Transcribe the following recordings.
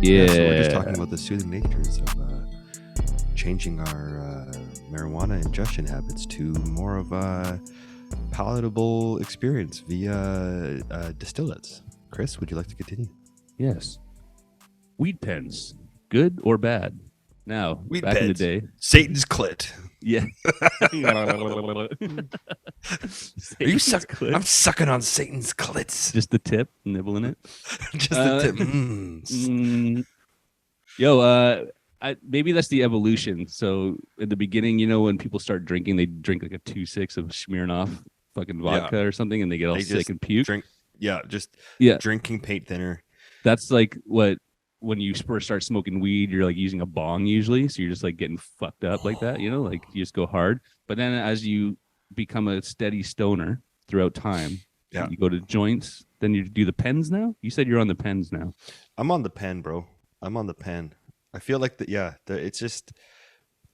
Yeah. So we're just talking about the soothing natures of changing our marijuana ingestion habits to more of a palatable experience via distillates. Chris, would you like to continue? Yes. Weed pens, good or bad? Now, Weed back in the pens. day. Satan's clit. Yeah. Are you sucking? I'm sucking on Satan's clits. Just the tip, nibbling it. Just the tip. Yo, maybe that's the evolution. So at the beginning, when people start drinking, they drink like a 2.6 of Smirnoff fucking vodka or something, and they get all sick and puke. Drinking paint thinner. That's like when you first start smoking weed, you're like using a bong usually. So you're just like getting fucked up like that, like you just go hard. But then as you become a steady stoner throughout time, you go to joints, then you do the pens now. You said you're on the pens now. I'm on the pen, bro. I'm on the pen. I feel like it's just,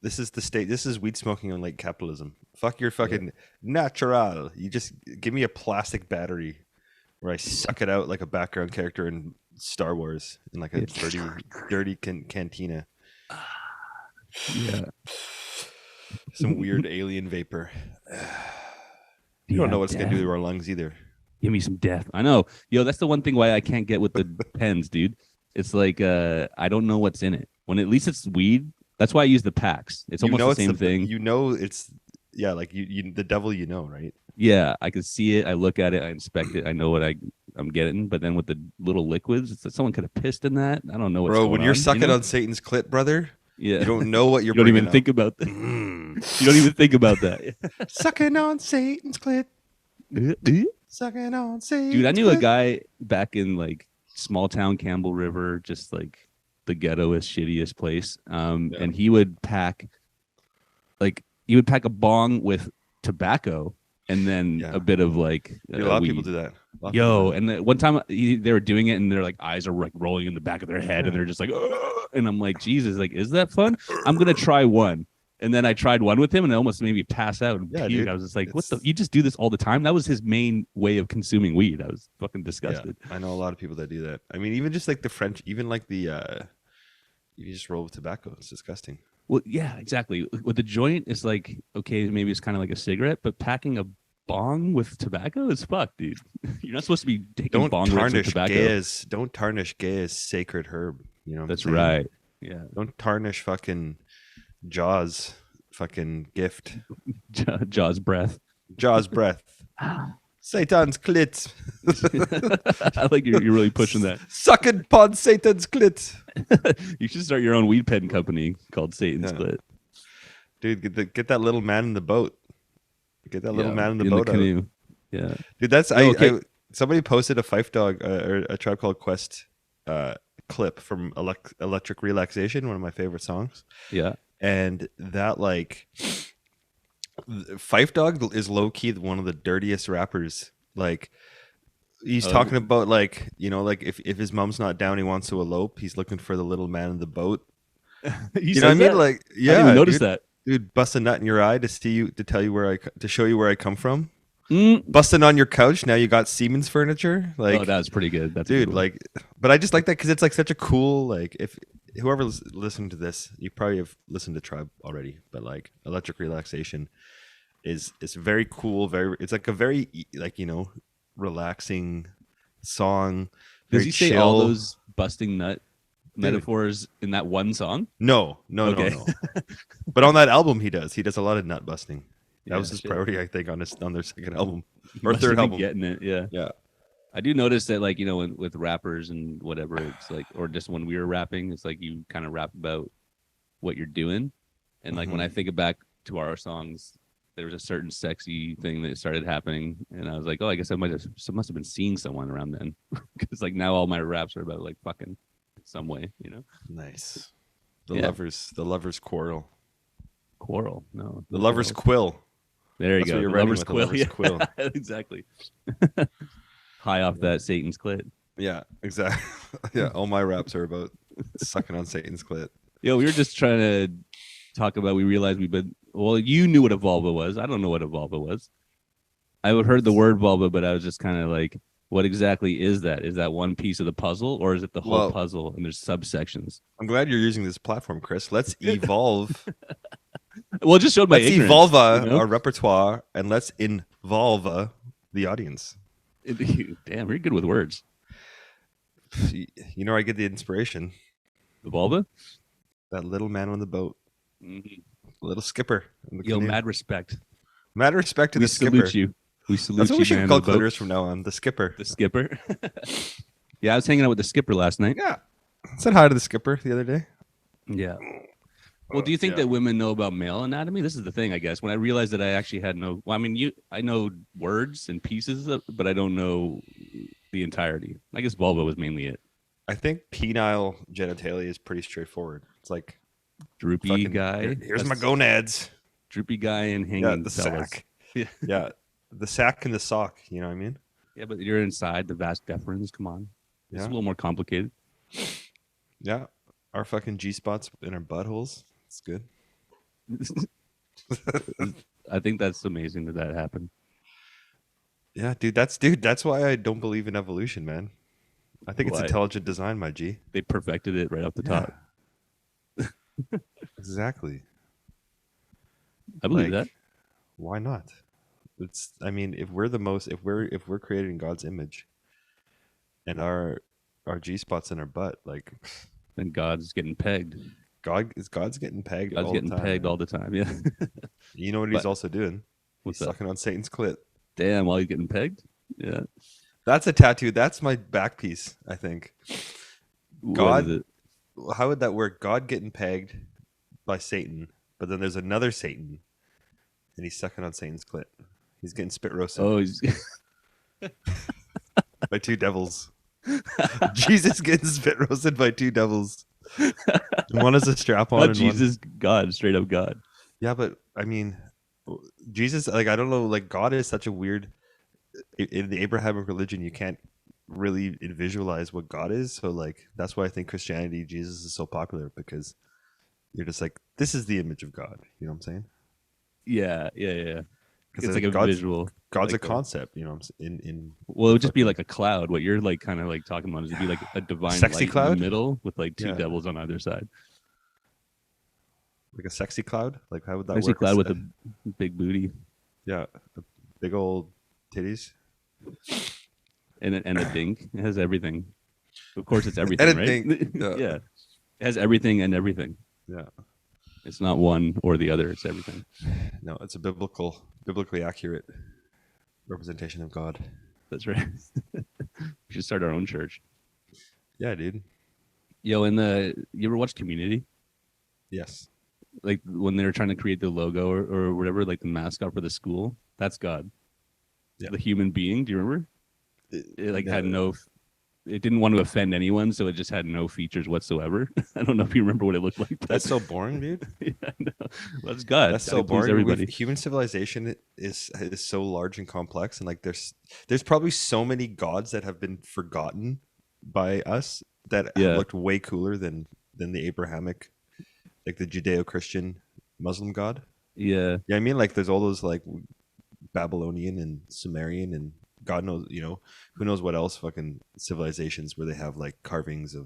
this is the state. This is weed smoking on like capitalism. Fuck your fucking natural. You just give me a plastic battery where I suck it out like a background character in Star Wars in like a dirty cantina. Yeah. Some weird alien vapor. You don't know what it's going to do to our lungs either. Give me some death. I know. Yo, that's the one thing why I can't get with the pens, dude. It's like I don't know what's in it. When at least it's weed. That's why I use the packs. It's almost the same thing. It's like you the devil, right? Yeah, I can see it. I look at it. I inspect it. I know what I'm getting. But then with the little liquids, it's like someone could have pissed in that. I don't know what's going on. Bro, when you're sucking on Satan's clit, brother, you don't know what you're you don't even think about that. You don't even think about that. Sucking on Satan's clit. Sucking on Satan's Dude, I knew clit. a guy back in like small town Campbell River, just like the ghettoest, shittiest place. And he would pack a bong with tobacco and then a bit of like a lot of people do that. And one time they were doing it and their like eyes are like rolling in the back of their head and they're just like, oh, and I'm like, Jesus, like, is that fun? I'm gonna try one. And then I tried one with him and I almost made me pass out and puke. Dude, I was just like, what the? You just do this all the time? That was his main way of consuming weed. I was fucking disgusted. Yeah, I know a lot of people that do that. I mean, even just like the French, even like the, you just roll with tobacco. It's disgusting. Well, yeah, exactly. With the joint, it's like, okay, maybe it's kind of like a cigarette, but packing a bong with tobacco is fucked, dude. You're not supposed to be taking bong rips with tobacco. Don't tarnish gay as sacred herb. That's right. Yeah. Don't tarnish fucking Jaws fucking gift. Jaws breath. Jaws breath. Satan's clit. I like you're really pushing that. Sucking pod Satan's clit. You should start your own weed pen company called Satan's Clit. Dude, get that little man in the boat. Get that little man in the boat. Canoe. Yeah. Dude, that's somebody posted a Fife Dog or a Tribe Called Quest clip from Electric Relaxation, one of my favorite songs. Yeah. And that like Fife Dog is low key one of the dirtiest rappers. Like he's talking about like, like if his mom's not down, he wants to elope. He's looking for the little man in the boat. You know what I mean? Like, I didn't even notice that. Dude, bust a nut in your eye to show you where I come from. Busting on your couch. Now you got Siemens furniture. Like, that's pretty good. That's dude. Cool. Like, but I just like that because it's like such a cool like. If whoever's listening to this, you probably have listened to Tribe already. But like, Electric Relaxation is very cool. It's like a very like relaxing song. Does he say all those busting nut metaphors in that one song? No. But on that album, he does a lot of nut busting. That was his priority, I think, on their second album or third album. Getting it, yeah. I do notice that, like, with rappers and whatever, it's like, or just when we were rapping, it's like you kind of rap about what you're doing, and like when I think back to our songs, there was a certain sexy thing that started happening, and I was like, oh, I guess I must have been seeing someone around then, because like now all my raps are about like fucking some way, Nice. The lovers quarrel. No. The lovers quill. There you go. The lovers quill. Exactly. High off that Satan's clit. Yeah, exactly. Yeah, all my raps are about sucking on Satan's clit. Yo, we were just trying to talk about. We realized you knew what a vulva was. I don't know what a vulva was. I heard the word vulva, but I was just kind of like, What exactly is that? Is that one piece of the puzzle, or is it the whole Well, puzzle and there's subsections? I'm glad you're using this platform, Chris. Let's evolve. Well, it just showed my Let's ignorance. evolve You know? our repertoire and let's involve the audience. Damn, you're good with words. You know, I get the inspiration. The vulva? That little man on the boat. Mm-hmm. Little skipper. Yo, mad respect. Mad respect to We the skipper. salute you. We salute That's what you, we should man, call on the boat. Clitters from now on. The skipper. The skipper. Yeah, I was hanging out with the skipper last night. Yeah. I said hi to the skipper the other day. Yeah. Well, do you think that women know about male anatomy? This is the thing, I guess. When I realized that I actually had no, well, I mean, I know words and pieces, but I don't know the entirety. I guess vulva was mainly it. I think penile genitalia is pretty straightforward. It's like Droopy guy. Here's my gonads. Droopy guy and hanging. Yeah, the fellas. sack. Yeah. Yeah, the sack and the sock. You know what I mean? Yeah, but you're inside the vas deferens. Come on. It's a little more complicated. Yeah. Our fucking G spots in our buttholes. It's good. I think that's amazing that happened. Yeah, dude. That's why I don't believe in evolution, man. I think it's intelligent design, my G. They perfected it right off the top. Exactly. I believe that. Why not? I mean, if we're created in God's image, and our G spots in our butt, like, then God's getting pegged. God's getting pegged. God's getting pegged all the time. Yeah. You know what he's also doing? He's sucking on Satan's clit. Damn, while he's getting pegged. Yeah. That's a tattoo. That's my back piece, I think. God. How would that work? God getting pegged by Satan, but then there's another Satan, and he's sucking on Satan's clit. He's getting spit roasted. Oh, he's by two devils. Jesus getting spit roasted by two devils. One is a strap on. Not Jesus, God, straight up God. Yeah, but I mean, Jesus, like, I don't know, like, God is such a weird. In the Abrahamic religion, you can't really visualize what God is. So, like, that's why I think Christianity, Jesus is so popular, because you're just like, this is the image of God. You know what I'm saying? Yeah. It's like a visual. God's like a concept, you know. In well, it would just be like a cloud. What you're like kind of like talking about is it'd be like a divine sexy light cloud in the middle with like two devils on either side. Like a sexy cloud? Like, how would that sexy work? Cloud with a big booty. Yeah, a big old titties. And a dink. It has everything. Of course, it's everything, and a right? dink. Yeah. It has everything and everything. Yeah. It's not one or the other. It's everything. No, it's a biblically accurate representation of God. That's right. We should start our own church. Yeah, dude. Yo, you ever watch Community? Yes. Like when they were trying to create the logo or whatever, like the mascot for the school, that's God. Yeah. The human being. Do you remember? It like had it didn't want to offend anyone, so it just had no features whatsoever. I don't know if you remember what it looked like. That's so boring, dude. Yeah, I know. Well, that's God. That's so boring. Everybody. Human civilization is so large and complex, and like there's probably so many gods that have been forgotten by us that have looked way cooler than the Abrahamic, like the Judeo-Christian Muslim God. Yeah. Yeah, I mean, like, there's all those like Babylonian and Sumerian and God knows, you know, who knows what else fucking civilizations where they have like carvings of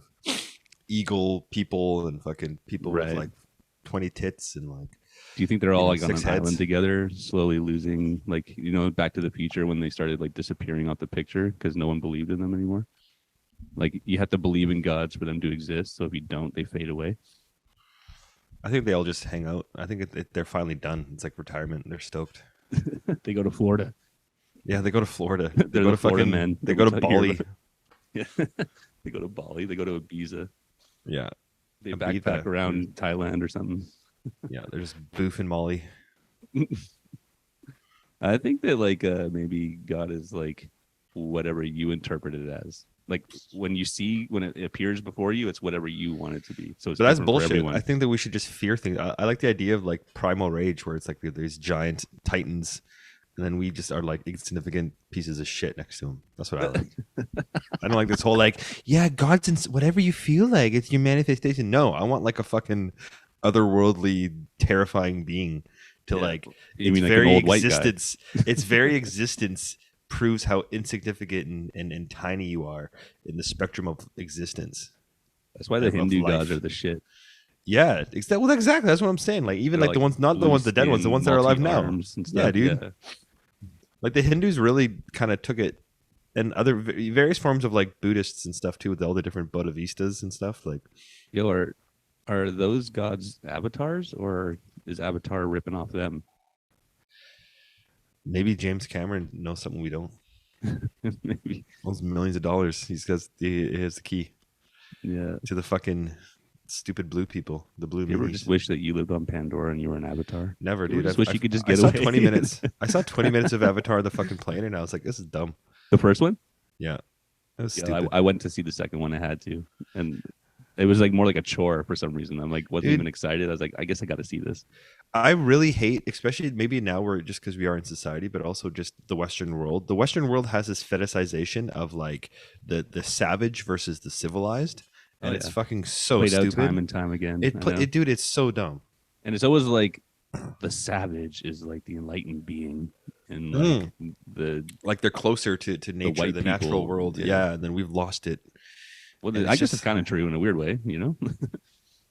eagle people and fucking people with like 20 tits and like. Do you think they're all like on an heads? island together, slowly losing, like, you know, Back to the Future when they started like disappearing off the picture because no one believed in them anymore? Like, you have to believe in gods for them to exist. So if you don't, they fade away. I think they all just hang out. I think they're finally done. It's like retirement. They're stoked. They go to Florida. Yeah, they go to Florida. They go to Florida, man. They go to Bali. Yeah, they go to Bali. They go to Ibiza. Yeah, they backpack around Thailand or something. Yeah, they're just boofing Molly. I think that like maybe God is like whatever you interpret it as. Like when it appears before you, it's whatever you want it to be. So that's bullshit. I think that we should just fear things. I like the idea of like primal rage, where it's like there's giant titans, and then we just are like insignificant pieces of shit next to them. That's what I like. I don't like this whole like, yeah, God's in whatever you feel like. It's your manifestation. No, I want like a fucking otherworldly, terrifying being to like. You mean like very an old existence. Its very existence proves how insignificant and tiny you are in the spectrum of existence. That's why the Hindu gods are the shit. Yeah, exactly. That's what I'm saying. Like even They're like the ones, not the ones, the dead ones, the ones that are alive now. And stuff. Yeah, dude. Yeah. Like the Hindus really kind of took it, and other various forms of like Buddhists and stuff too, with all the different Bodhivistas and stuff. Like, yo, are those gods avatars, or is Avatar ripping off them? Maybe James Cameron knows something we don't. Maybe owns millions of dollars. He has the key. Yeah. To the fucking stupid blue people, the blue. You ever just wish that you lived on Pandora and you were an Avatar? Never, dude. I wish you could just get I away. saw 20 minutes. I saw 20 minutes of Avatar the fucking plane, and I was like, this is dumb. The first one? Yeah. That was stupid. I went to see the second one. I had to, and it was like more like a chore for some reason. I'm like, wasn't even excited. I was like, I guess I got to see this. I really hate, especially maybe now we're just because we are in society, but also just the Western world. The Western world has this fetishization of like the savage versus the civilized. And it's fucking so played stupid. Out time and time again. Dude, it's so dumb. And it's always like the savage is like the enlightened being, and like they're closer to nature, the natural world. Yeah, and then we've lost it. Well, I guess it's kind of true in a weird way, you know.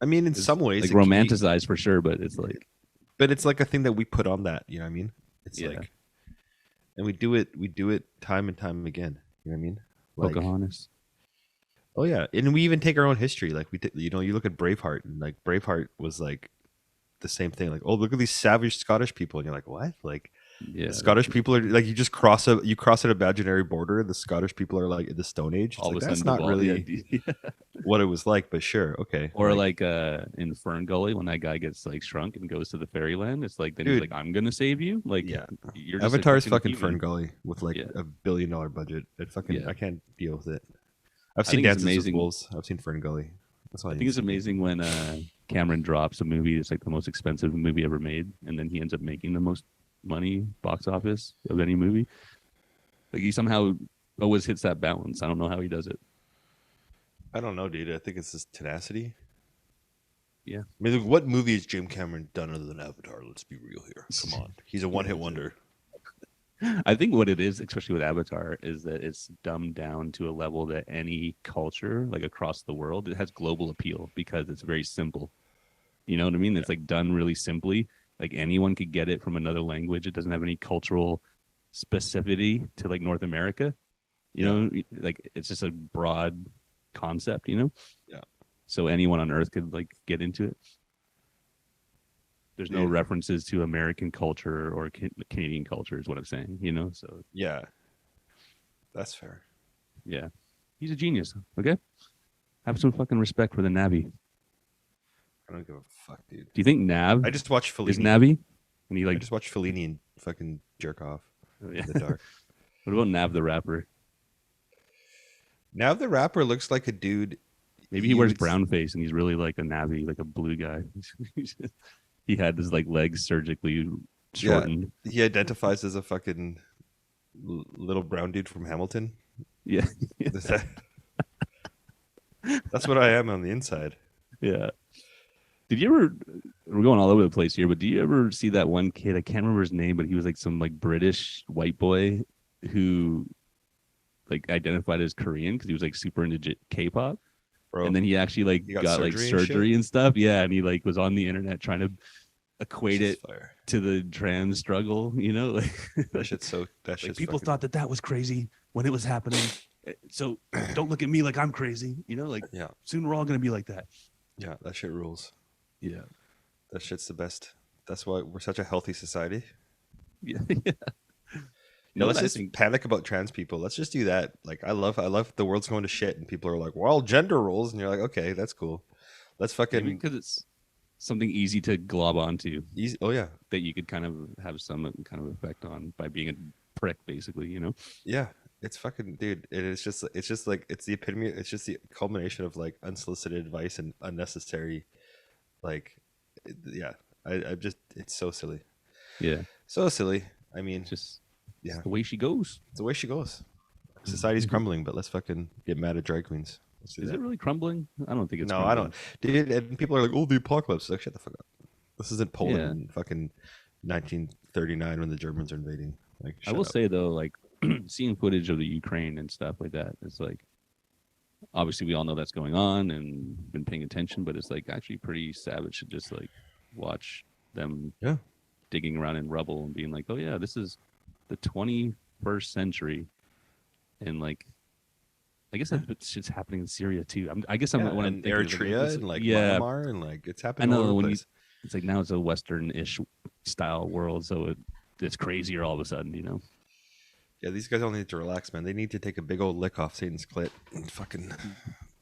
I mean, in some ways, like romanticized for sure, but it's like, a thing that we put on that. You know what I mean? It's like, and we do it time and time again. You know what I mean? Like, Pocahontas. Oh yeah, and we even take our own history. Like you look at Braveheart, and like Braveheart was like the same thing. Like, oh, look at these savage Scottish people, and you're like, what? Like, the Scottish people are like, you cross an imaginary border, and the Scottish people are like in the Stone Age. It's like, that's not really what it was like, but sure, okay. Or like in Fern Gully, when that guy gets like shrunk and goes to the fairyland, it's like then he's like, I'm gonna save you. Like, you're Avatar's fucking Fern Gully with like $1 billion budget. It fucking I can't deal with it. I've seen Dances with Wolves. I've seen Fern Gully. That's all I think it's amazing when Cameron drops a movie that's like the most expensive movie ever made, and then he ends up making the most money box office of any movie. Like he somehow always hits that balance. I don't know how he does it. I don't know, dude. I think it's just tenacity. Yeah. I mean, what movie has James Cameron done other than Avatar? Let's be real here. Come on. He's a one-hit wonder. I think what it is, especially with Avatar, is that it's dumbed down to a level that any culture, like across the world, it has global appeal because it's very simple. You know what I mean? It's like done really simply. Like anyone could get it from another language. It doesn't have any cultural specificity to like North America. You know, like it's just a broad concept, you know? Yeah. So anyone on earth could like get into it. There's no references to American culture or Canadian culture is what I'm saying, you know? So yeah, that's fair. Yeah. He's a genius. Okay. Have some fucking respect for the Navi. I don't give a fuck, dude. Do you think Nav? I just watched Fellini. Is Navi? And he like I just watched Fellini and fucking jerk off in the dark. What about Nav the rapper? Nav the rapper looks like a dude. Maybe he wears brown face and he's really like a Navi, like a blue guy. He had his like legs surgically shortened. Yeah, he identifies as a fucking little brown dude from Hamilton. Yeah. That's what I am on the inside. Yeah. Did you ever? We're going all over the place here, but do you ever see that one kid? I can't remember his name, but he was like some like British white boy who like identified as Korean because he was like super into K-pop. Bro, and then he actually like got like surgery and stuff. Yeah, and he like was on the internet trying to equate it to the trans struggle. You know, like that shit's so. That like people thought that was crazy when it was happening. So don't look at me like I'm crazy. You know, like soon we're all gonna be like that. Yeah, that shit rules. Yeah, that shit's the best. That's why we're such a healthy society. Yeah. No, let's just panic about trans people. Let's just do that. Like, I love the world's going to shit, and people are like, "Well, gender roles," and you're like, "Okay, that's cool." Let's fucking because it's something easy to glob onto. Easy. Oh yeah, that you could kind of have some kind of effect on by being a prick, basically. You know? Yeah, it's fucking dude. It's just like it's the epitome. It's just the culmination of like unsolicited advice and unnecessary, like, yeah. I just it's so silly. Yeah, so silly. I mean, just. Yeah, it's the way she goes. It's the way she goes. Society's crumbling, but let's fucking get mad at drag queens. Is it really crumbling? I don't think it's. No, crumbling. I don't. Dude, and people are like, "Oh, the apocalypse!" Like, shut the fuck up. This isn't Poland in fucking 1939 when the Germans are invading. Like, I will say though, like seeing footage of the Ukraine and stuff like that, it's like obviously we all know that's going on and been paying attention, but it's like actually pretty savage to just like watch them digging around in rubble and being like, oh yeah, this is the 21st century, and like I guess that shit's happening in Syria too. I guess I'm when I'm Eritrea and like Myanmar and like it's happening all over the place. It's like now it's a Western-ish style world, so it's crazier all of a sudden, you know. Yeah, these guys all need to relax, man. They need to take a big old lick off Satan's clit and fucking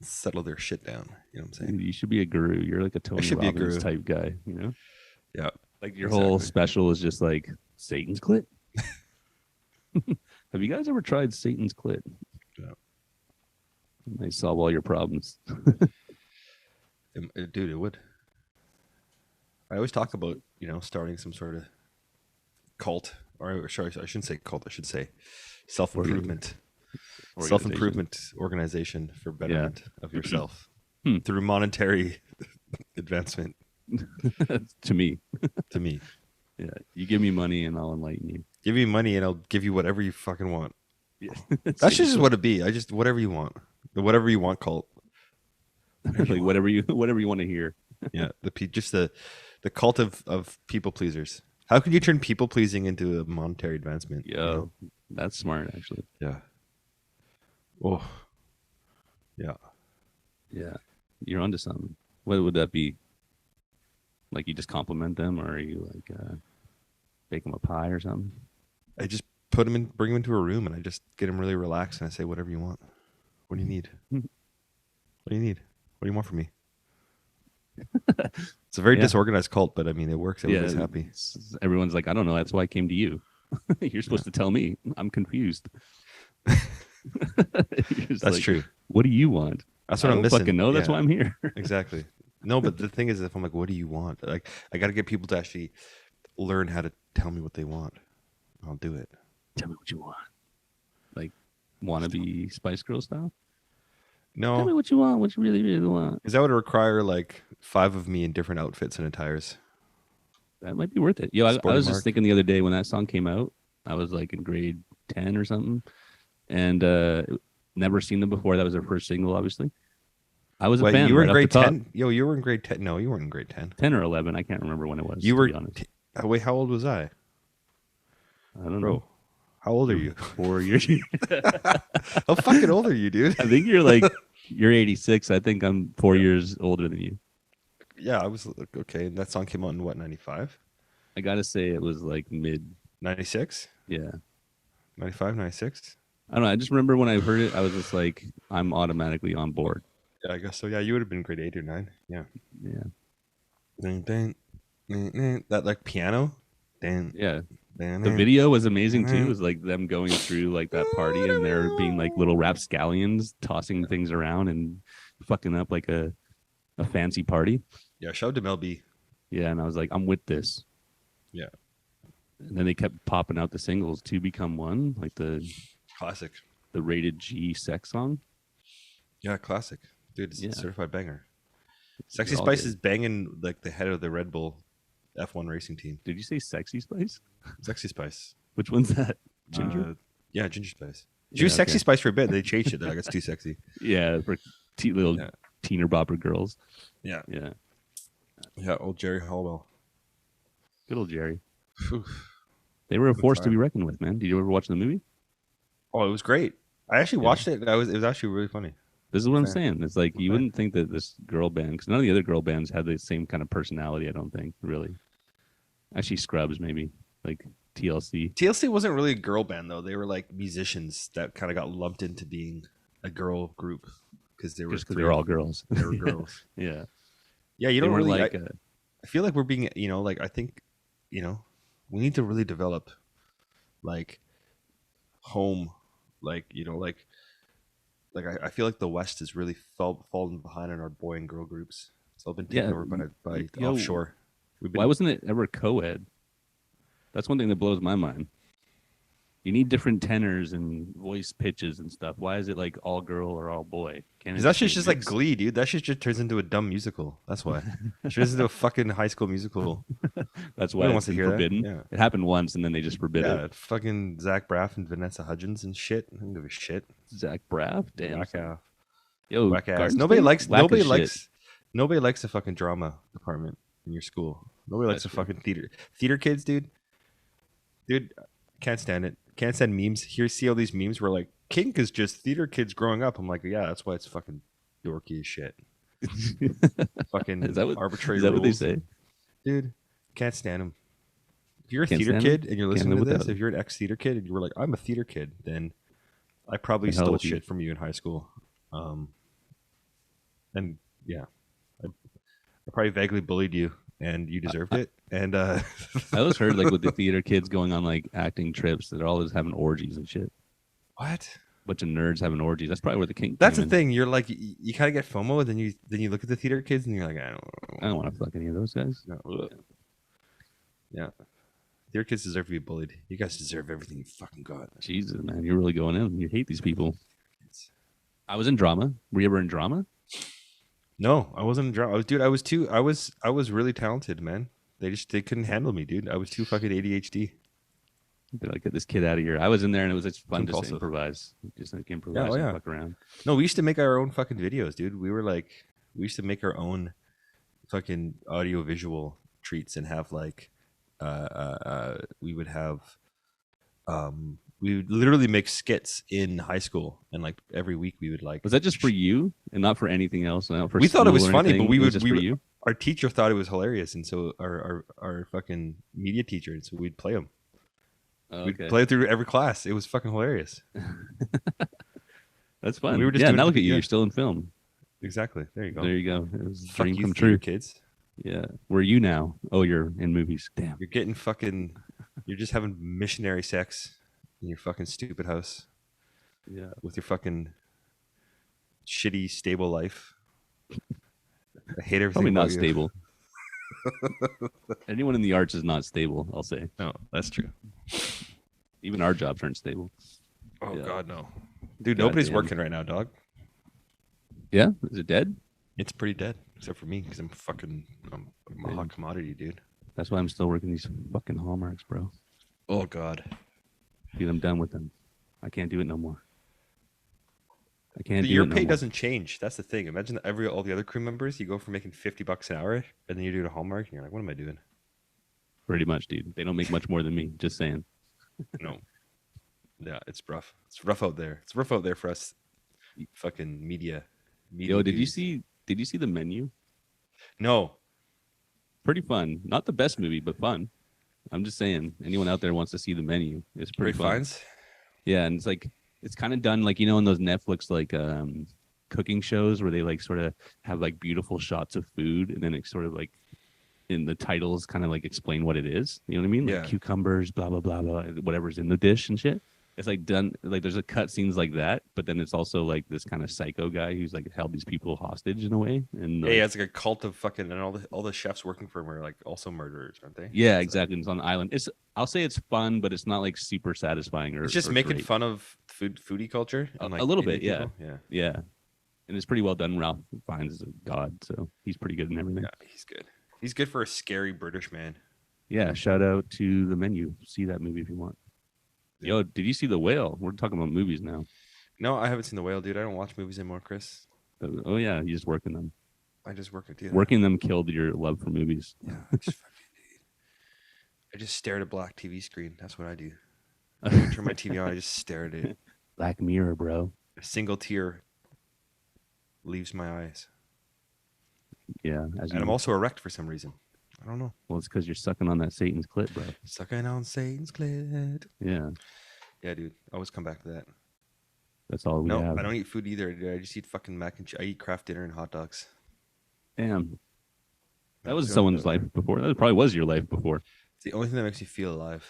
settle their shit down. You know what I'm saying? You should be a guru. You're like a Tony Robbins type guy, you know? Yeah. Like your whole special is just like Satan's clit. Have you guys ever tried Satan's clit? Yeah. It might solve all your problems. Dude, it would. I always talk about, starting some sort of cult. Or sorry, I shouldn't say cult. I should say self-improvement organization for betterment of yourself through monetary advancement. To me. Yeah. You give me money and I'll enlighten you. Give me money and I'll give you whatever you fucking want. Yeah. That's just what it be. Whatever you want. The whatever you want cult. Like whatever you want to hear. Yeah. The cult of people pleasers. How could you turn people pleasing into a monetary advancement? Yo, that's smart, actually. Yeah. Oh. Yeah. Yeah. You're onto something. What would that be? Like you just compliment them, or are you like bake them a pie or something? I just bring them into a room, and I just get them really relaxed, and I say, "Whatever you want. What do you need? What do you need? What do you want from me?" It's a very disorganized cult, but I mean, it works. Everybody's happy. Everyone's like, I don't know. That's why I came to you. You're supposed to tell me. I'm confused. That's like, true. What do you want? That's what I'm missing. I don't fucking know. That's why I'm here. Exactly. No, but the thing is, if I'm like, what do you want? Like, I got to get people to actually learn how to tell me what they want. I'll do it. Tell me what you want. Like, wannabe Spice Girl style? No. Tell me what you want. What you really, really want. Because that would require like 5 of me in different outfits and attires. That might be worth it. Yo, I was just thinking the other day when that song came out, I was like in grade 10 or something, and never seen them before. That was their first single, obviously. I was a fan. You were in grade 10? Yo, you were in grade 10. No, you weren't in grade 10. 10 or 11. I can't remember when it was. You were. To be honest. Wait, how old was I? I don't know. How old are you? 4 years. How fucking old are you, dude? I think you're 86. I think I'm 4 years older than you. Yeah, I was okay. And that song came out in what, 95? I gotta say it was like mid 96. Yeah, 95, 96. I don't know. I just remember when I heard it, I was just like, I'm automatically on board. Yeah, I guess so. Yeah, you would have been grade 8 or 9. Yeah. Yeah. That like piano. Yeah. The video was amazing too. It was like them going through like that party and there being like little rapscallions tossing things around and fucking up like a fancy party. Yeah, shout out to Mel B. Yeah, and I was like, I'm with this. Yeah. And then they kept popping out the singles, Two Become One, like the classic, the rated G sex song. Yeah, classic. Dude, it's a certified banger. Sexy Spice is banging like the head of the Red Bull F1 racing team. Did you say Sexy Spice? Sexy Spice. Which one's that? Ginger? Yeah, Ginger Spice. She was Sexy Spice for a bit. They changed it. They're like, it's too sexy. Yeah, for little teener bopper girls. Yeah. Yeah. Yeah, old Jerry Halliwell. Good old Jerry. They were a force to be reckoned with, man. Did you ever watch the movie? Oh, it was great. I actually watched it. It was actually really funny. This is what I'm saying. It's like you wouldn't think that this girl band, because none of the other girl bands had the same kind of personality, I don't think, really. Actually, Scrubs, maybe. Like TLC. TLC wasn't really a girl band, though. They were like musicians that kind of got lumped into being a girl group because they were all girls. They were girls. Yeah. Yeah, you don't really like. I feel like we're being, like I think, we need to really develop, like, home, like, I feel like the West has really fallen behind in our boy and girl groups. It's all been taken over by offshore. Why wasn't it ever co-ed? That's one thing that blows my mind. You need different tenors and voice pitches and stuff. Why is it like all girl or all boy? Because that shit's just like Glee, dude. That shit just turns into a dumb musical. That's why. It turns into a fucking High School Musical That's why Nobody it's wants to been hear that. forbidden. Yeah. It happened once, and then they just forbid it. Fucking Zach Braff and Vanessa Hudgens and shit. I don't give a shit. Zach Braff, damn. Whack ass. Yo, Whack ass. Garden Nobody State? likes. Whack Nobody as likes. shit. Nobody likes the fucking drama department in your school. Nobody likes That's the fucking theater kids, dude. Dude, can't stand it. Can't stand memes. Here, see all these memes where like kink is just theater kids growing up. I'm like, yeah, that's why it's fucking dorky as shit. Fucking Is that what, arbitrary is that rules. what they say? Dude, can't stand them. If you're a Can't theater stand kid 'em? and you're Can't listening live to this, without 'em. if you're an ex-theater kid and you were like, I'm a theater kid, then I probably The hell stole with you. shit from you in high school. And yeah, I probably vaguely bullied you and you deserved it. And I always heard like with the theater kids going on like acting trips, that they're always having orgies and shit. what? Bunch of nerds having orgies. That's probably where the kink. That's came the in. thing. You're like, you kind of get FOMO, and then you look at the theater kids and you're like, I I don't want to fuck any of those guys. don't. Yeah. Theater kids deserve to be bullied. You guys deserve everything you fucking got. Jesus, man, you're really going in. You hate these people. I was in drama. Were you ever in drama? No, I wasn't in drama. I was really talented, man. They couldn't handle me, dude. I was too fucking ADHD. Be like, get this kid out of here. I was in there, and it was just fun Impulsive. to improvise. Just like improvise Yeah. and fuck around. No, we used to make our own fucking videos, dude. We used to make our own fucking audio visual treats and have like, we would have, we would literally make skits in high school, and like every week we would like. Was that just for you and not for anything else? Not for We thought it was school or funny, anything? but we It was would just for you. Our teacher thought it was hilarious, and so our fucking media teacher, and so we'd play them. Oh, We'd okay. play it through every class. It was fucking hilarious. That's fun. We were just yeah. doing Now it look at you. yeah. You're still in film. Exactly. There you go. There you go. It was a Fuck dream you, come theater true. kids. Yeah. Where are you now? Oh, you're in movies. Damn. You're getting fucking. You're just having missionary sex in your fucking stupid house Yeah. with your fucking shitty stable life. I hate everything. Probably about not you. stable. Anyone in the arts is not stable, I'll say. No, that's true. Even our jobs aren't stable. Oh Yeah. God, no, dude. God Nobody's damn. working right now, dog. Yeah? Is it dead? It's pretty dead, except for me, because I'm a hot commodity, dude. That's why I'm still working these fucking hallmarks, bro. Oh God. Dude, I'm done with them. I can't do it no more. I can't But do your it no pay more. doesn't change. That's the thing. Imagine all the other crew members. You go from making $50 an hour, and then you do a Hallmark, and you're like, "What am I doing?" Pretty much, dude. They don't make much more than me. Just saying. No. Yeah, it's rough. It's rough out there. It's rough out there for us. Fucking media. Yo, did you dudes. see The Menu? No. Pretty fun. Not the best movie, but fun. I'm just saying. Anyone out there wants to see The Menu? It's pretty Great fun. finds. Yeah, and it's like it's kind of done like in those Netflix like cooking shows where they like sort of have like beautiful shots of food, and then it's sort of like in the titles kind of like explain what it is. You know what I mean? Like Yeah. cucumbers, blah blah blah blah, whatever's in the dish and shit. It's like done like there's a cut scenes like that, but then it's also like this kind of psycho guy who's like held these people hostage in a way. And Yeah, it's like a cult of fucking, and all the chefs working for him are like also murderers, aren't they? yeah, exactly. It's on the island. I'll say it's fun, but it's not like super satisfying or It's just or making great. fun of foodie culture. And, A like, little Indian bit, yeah. people. Yeah. Yeah, and it's pretty well done. Ralph Fiennes is a god, so he's pretty good in everything. Yeah, he's good. He's good for a scary British man. Yeah, shout out to The Menu. See that movie if you want. Yo, did you see The Whale? We're talking about movies now. No, I haven't seen The Whale, dude. I don't watch movies anymore, Chris. Oh yeah, you just working them. I just work at Working them killed your love for movies. Yeah, I just fucking dude. I just stare at a black TV screen. That's what I do. I turn my TV on. I just stare at it. Black Mirror, bro. A single tear leaves my eyes, Yeah, and I'm also erect for some reason. I don't know. well, it's because you're sucking on that Satan's clit, bro. Sucking on Satan's clit. Yeah, Yeah, dude. I always come back to that. that's all we No, have. I don't eat food either, dude. I just eat fucking mac and cheese. I eat craft dinner and hot dogs. Damn, that was So- someone's life before. That probably was your life before. It's the only thing that makes me feel alive.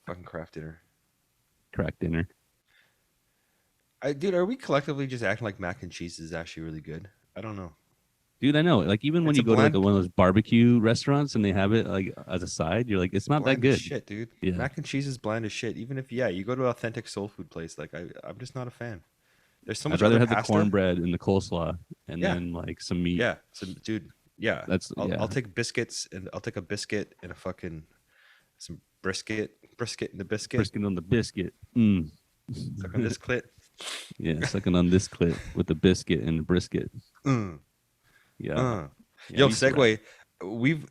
Fucking craft dinner. Crack dinner. Dude, are we collectively just acting like mac and cheese is actually really good? I don't know. Dude, I know. Like even when It's you a go to like bland- one of those barbecue restaurants and they have it like as a side, you're like, it's not that Bland as good. shit, dude. Yeah. Mac and cheese is bland as shit. Even if you go to an authentic soul food place, like I'm just not a fan. There's so much I'd rather other have the pasta. cornbread and the coleslaw and Yeah. then like some meat. Yeah, so dude, Yeah, Yeah. I'll take biscuits, and I'll take a biscuit and a fucking some brisket and a biscuit. Brisket on the biscuit. Suck on this clit. Yeah, sucking on this clit with the biscuit and the brisket. Mm, Yeah. uh. Yeah, Yo, I used to rap. segue.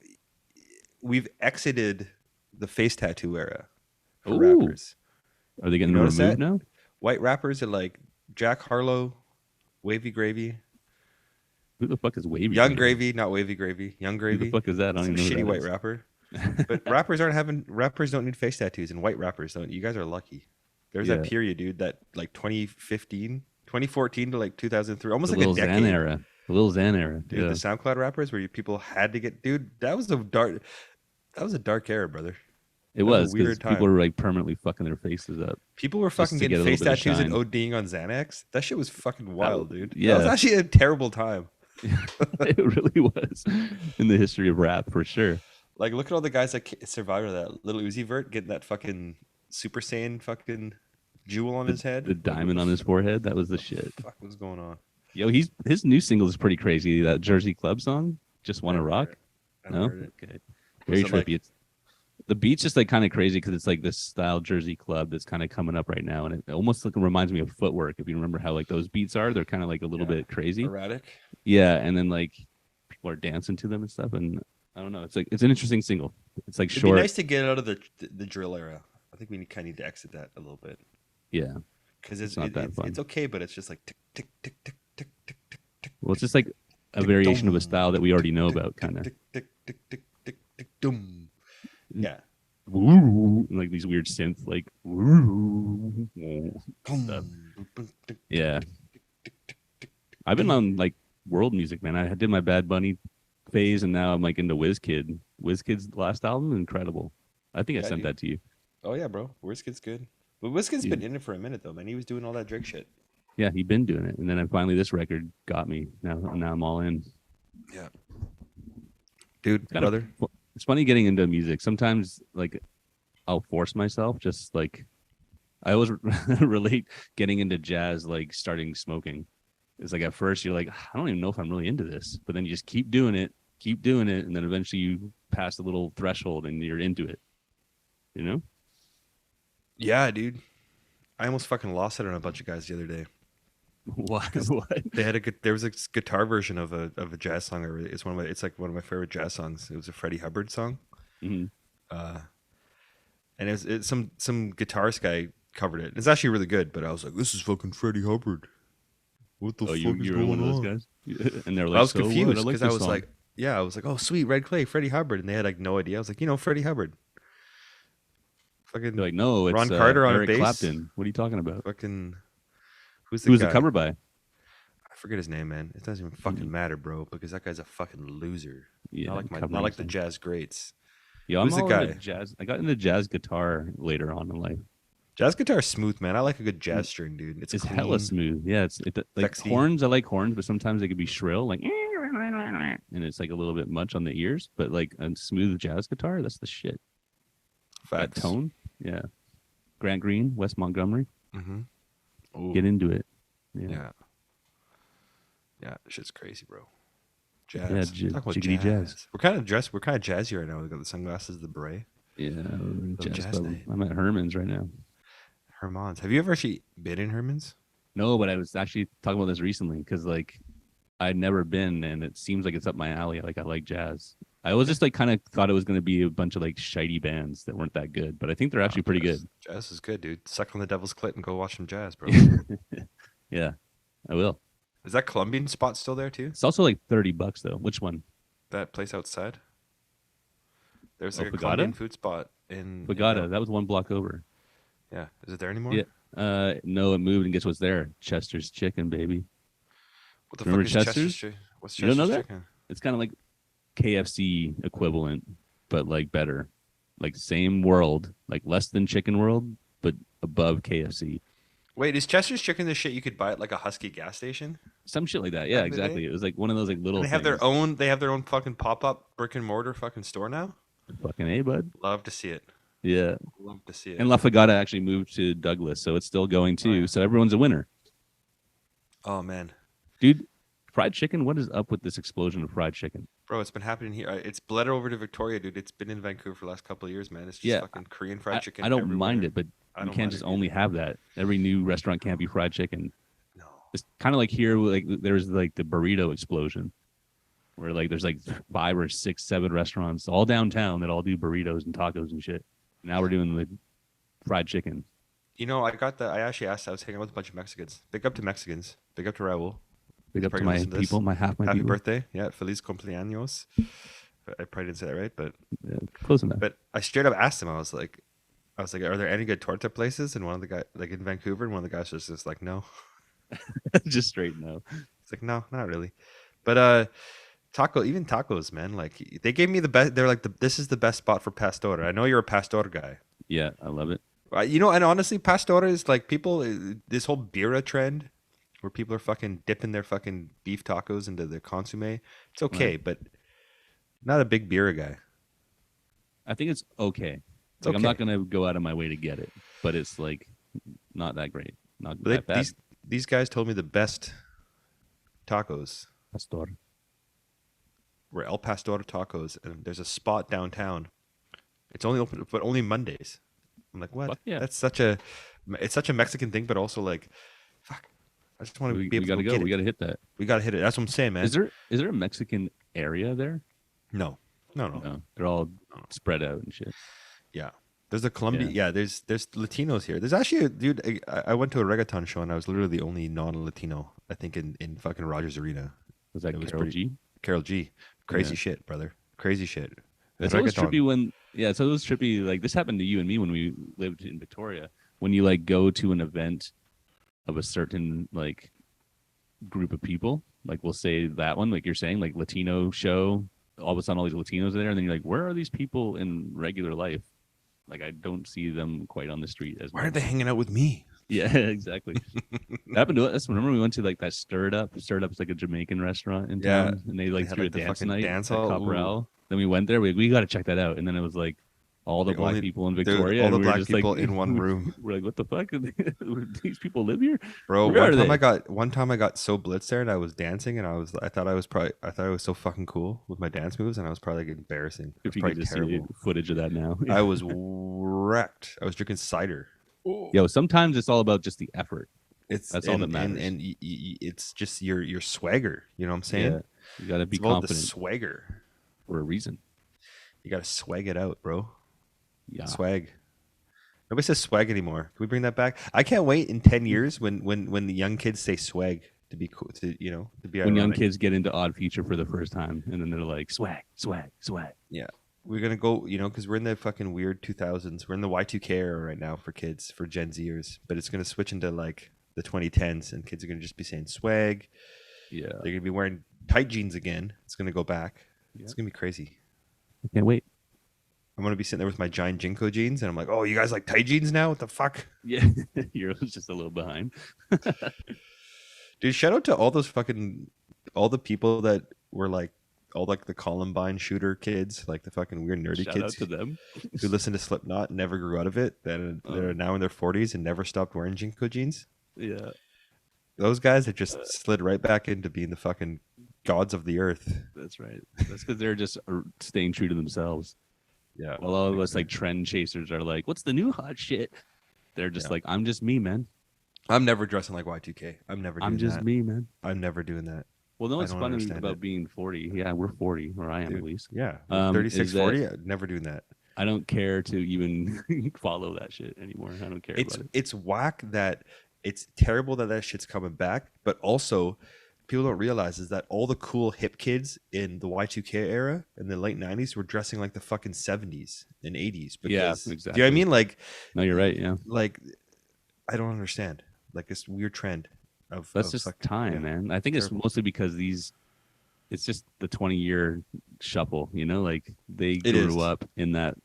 We've exited the face tattoo era for Ooh. rappers. Are they getting You notice removed that? now? White rappers are like Jack Harlow, Wavy Gravy, Who the fuck is Wavy? Young Gravy, not Wavy Gravy, Young Who the Gravy. fuck is that? I don't Some even know shitty who that white is. rapper. But rappers don't need face tattoos, and white rappers don't. You guys are lucky. There's Yeah. that period, dude, that like 2014 to like 2003, almost The like a Lil Xan decade. era. The Lil Xan era. Dude, Yeah. the SoundCloud rappers where people had to get, dude, that was a dark era, brother. It That was was a weird because time. people were like permanently fucking their faces up. People were Just fucking to get getting a little face bit of tattoos and shine. ODing on Xanax. That shit was fucking wild, dude. yeah. That was actually a terrible time. It really was in the history of rap for sure. Like, look at all the guys that survived that. Little Uzi Vert getting that fucking Super Saiyan fucking jewel on his head. The diamond on his forehead. That was the shit. What the fuck was going on? Yo, his new single is pretty crazy. That Jersey Club song, Just Wanna Never Rock. heard it. I never No, heard it. okay, very What's it like? trippy. The beat's just like kind of crazy because it's like this style Jersey Club that's kind of coming up right now, and it almost like reminds me of Footwork. If you remember how like those beats are, they're kind of like a little bit crazy. Erratic. Yeah, and then like people are dancing to them and stuff, and I don't know. It's like it's an interesting single. It's like It'd short. be nice to get out of the drill era. I think we kind of need to exit that a little bit Yeah. because It's not that fun. it's okay, but it's just like tick tick tick tick tick tick tick tick. Well, it's just like a variation of a style that we already know about, kind of. Tick tick tick tick tick tick dum. Yeah. Like these weird synth, like. Stuff. Yeah. I've been on like world music, man. I did my Bad Bunny phase, and now I'm like into WizKid. WizKid's last album, incredible. I think I Yeah, sent dude. that to you. Oh yeah, bro. WizKid's good. But WizKid's Dude. been in it for a minute though, man. He was doing all that Drake shit. Yeah, he'd been doing it, and then finally this record got me. Now I'm all in. Yeah. Dude, Kinda brother. It's funny getting into music. Sometimes like I'll force myself, just like I always relate getting into jazz like starting smoking. It's like at first you're like, I don't even know if I'm really into this, but then you just keep doing it, and then eventually you pass a little threshold and you're into it. You know? Yeah, dude. I almost fucking lost it on a bunch of guys the other day. What? They had there was a guitar version of a jazz song. It's like one of my favorite jazz songs. It was a Freddie Hubbard song. Mm-hmm. And it's some guitarist guy covered it. It's actually really good, but I was like, this is fucking Freddie Hubbard. What the fuck is you were going one of on? those guys? And they're like, I was "So what? confused like because I this was song." like, yeah, I was like, oh sweet, Red Clay, Freddie Hubbard, and they had like no idea. I was like, Freddie Hubbard. Fucking They're like, no, it's Ron Carter on a Eric bass. Clapton. What are you talking about? fucking who's the Who was guy? it covered by? I forget his name, man. It doesn't even fucking matter, bro, because that guy's a fucking loser. Yeah, not like covering the some- jazz greats. Yeah, I'm Who's the all guy? into jazz. I got into jazz guitar later on in life. Jazz guitar is smooth, man. I like a good jazz string, dude. It's It's clean. hella smooth. Yeah, it's like Sexy. horns. I like horns, but sometimes they can be shrill, like, and it's like a little bit much on the ears. But like a smooth jazz guitar, that's the shit. That Facts. tone, yeah. Grant Green, Wes Montgomery, Mm-hmm. get into it. Yeah. Yeah, shit's crazy, bro. Yeah, Jazz. Talk about jiggity jazz. We're kind of dressed. We're kind of jazzy right now. We got the sunglasses, the beret. Yeah, jazz jazz club. night. I'm at Herman's right now. Herman's. Have you ever actually been in Herman's? No, but I was actually talking about this recently because like I'd never been, and it seems like it's up my alley. Like I like jazz. I was just like kind of thought it was going to be a bunch of like shitey bands that weren't that good, but I think they're actually pretty good. Jazz is good, dude. Suck on the devil's clit and go watch some jazz, bro. Yeah, I will. Is that Colombian spot still there too? It's also like $30 though. Which one? That place outside? There's Oh, like a Pagata? Colombian food spot in Pagata. That was one block over. Yeah. Is it there anymore? Yeah. No, it moved, and guess what's there? Chester's Chicken, baby. What the Remember fuck is Chester's? Chester's? What's You don't Chester's know that? chicken? It's kind of like KFC equivalent, but like better. Like same world, like less than Chicken World, but above KFC. Wait, is Chester's chicken the shit you could buy at like a Husky gas station? Some shit like that. Yeah, Back in the day? exactly. It was like one of those like little. They have things. They have their own fucking pop up brick and mortar fucking store now. Fucking A, bud. Love to see it. Yeah. Love to see it. And La Fagata actually moved to Douglas, so it's still going too. Oh, yeah. So everyone's a winner. Oh man. Dude, Fried chicken? What is up with this explosion of fried chicken? Bro, it's been happening here. It's bled over to Victoria, dude. It's been in Vancouver for the last couple of years, man. It's just fucking Korean fried chicken. I don't everywhere. mind it, but you can't just only have that. Every new restaurant can't be fried chicken. No. It's kind of like here, like there's like the burrito explosion, where like there's like 5 or 6, 7 restaurants all downtown that all do burritos and tacos and shit. Now we're doing the fried chicken. You know, I actually asked. I was hanging out with a bunch of Mexicans. Big up to Mexicans. Big up to Raul. Big up to my people, my Happy people. birthday. Yeah, feliz cumpleaños. I probably didn't say that right, but yeah, close enough. But I straight up asked him. I was like, are there any good torta places? And one of the guys, like in Vancouver, and one of the guys was just like, no. Just straight no. It's like, no, not really. But even tacos, man. Like they gave me the best. They're like, this is the best spot for pastor. I know you're a pastor guy. Yeah, I love it. You know, and honestly, pastor is like this whole birra trend where people are fucking dipping their fucking beef tacos into their consomme. It's okay, right. But not a big birra guy. I think it's okay. Like, okay. I'm not going to go out of my way to get it, but it's like not that great. Not that bad. These guys told me the best tacos. Pastor. We're El Pastor Tacos, and there's a spot downtown. It's only open, but only Mondays. I'm like, what? Yeah. It's such a Mexican thing, but also like, fuck. I just want to be able to go. We got to hit that. We got to hit it. That's what I'm saying, man. Is there a Mexican area there? No. They're all spread out and shit. Yeah. There's a Colombian. Yeah. There's Latinos here. There's actually a dude. I went to a reggaeton show and I was literally the only non-Latino. I think in fucking Rogers Arena. Was that Carol G? Carol G. Crazy shit, brother. Crazy shit. That's always trippy when. Yeah, so it was trippy. Like this happened to you and me when we lived in Victoria. When you like go to an event of a certain like group of people, like we'll say that one, like you're saying, like Latino show. All of a sudden, all these Latinos are there, and then you're like, where are these people in regular life? Like I don't see them quite on the street as. Why are they hanging out with me? Yeah, exactly. That happened to us. Remember we went to like that Stirred Up. Stirred Up's like a Jamaican restaurant in town, and they like threw a dance night at Copperell. Then we went there. We got to check that out, and then it was like all the black people in Victoria. All the and black just people like, in one room. We're like, what the fuck? These people live here, bro. One time I got so blitzed there, and I was dancing, and I thought I was so fucking cool with my dance moves, and I was probably like embarrassing. If you could just see footage of that now, I was wrecked. I was drinking cider. Yo, sometimes it's all about just the effort. That's all that matters, and it's just your swagger. You know what I'm saying? Yeah, you gotta be confident. The swagger for a reason. You gotta swag it out, bro. Yeah, swag. Nobody says swag anymore. Can we bring that back? I can't wait in 10 years when the young kids say swag to be cool. To be when ironic. Young kids get into Odd Future for the first time, and then they're like swag. Yeah. We're going to go, because we're in the fucking weird 2000s. We're in the Y2K era right now for kids, for Gen Zers. But it's going to switch into like the 2010s, and kids are going to just be saying swag. Yeah. They're going to be wearing tight jeans again. It's going to go back. Yeah. It's going to be crazy. I can't wait. I'm going to be sitting there with my giant Jinko jeans, and I'm like, oh, you guys like tight jeans now? What the fuck? Yeah. You're just a little behind. Dude, shout out to all the people that were like, all like the Columbine shooter kids, like the fucking weird nerdy Shout kids out to them. who listen to Slipknot, never grew out of it, that are now in their 40s and never stopped wearing Jinko jeans. Yeah. Those guys have just slid right back into being the fucking gods of the earth. That's right. That's because they're just staying true to themselves. Yeah. Well, all of us like trend chasers are like, what's the new hot shit? They're just like, I'm just me, man. I'm never dressing like Y2K. I'm just me, man. I'm never doing that. Well, no, it's funny about being 40. Yeah, we're 40, or I am at least. Yeah, 36, 40. Never doing that. I don't care to even follow that shit anymore. I don't care about it. It's whack that it's terrible that shit's coming back, but also people don't realize is that all the cool hip kids in the Y2K era in the late 90s were dressing like the fucking 70s and 80s. Because, yeah, exactly. Do you know what I mean? Like, no, you're right. Yeah. Like, I don't understand. Like this weird trend. That's just time, man. I think it's mostly because it's just the 20-year shuffle, like they grew up in that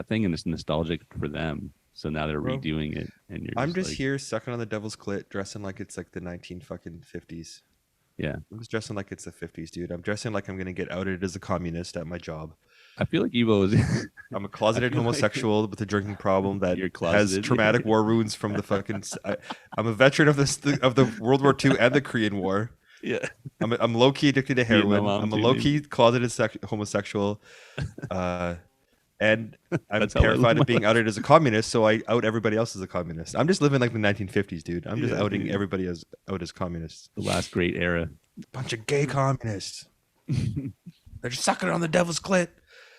thing and it's nostalgic for them. So now they're redoing it. And I'm just here sucking on the devil's clit, dressing like it's like the 1950s. Yeah. I'm just dressing like it's the 50s, dude. I'm dressing like I'm going to get outed as a communist at my job. I feel like Evo is. I'm a closeted homosexual with a drinking problem that has traumatic war wounds from the fucking. I'm a veteran of the World War II and the Korean War. Yeah. I'm low key addicted to heroin. Vietnam I'm a too, low maybe. key closeted homosexual, uh, and I'm That's how I live terrified my of being life. outed as a communist. So I out everybody else as a communist. I'm just living like the 1950s, dude. I'm just Yeah, outing dude. everybody as out as communists. The last great era. Bunch of gay communists. They're just sucking on the devil's clit.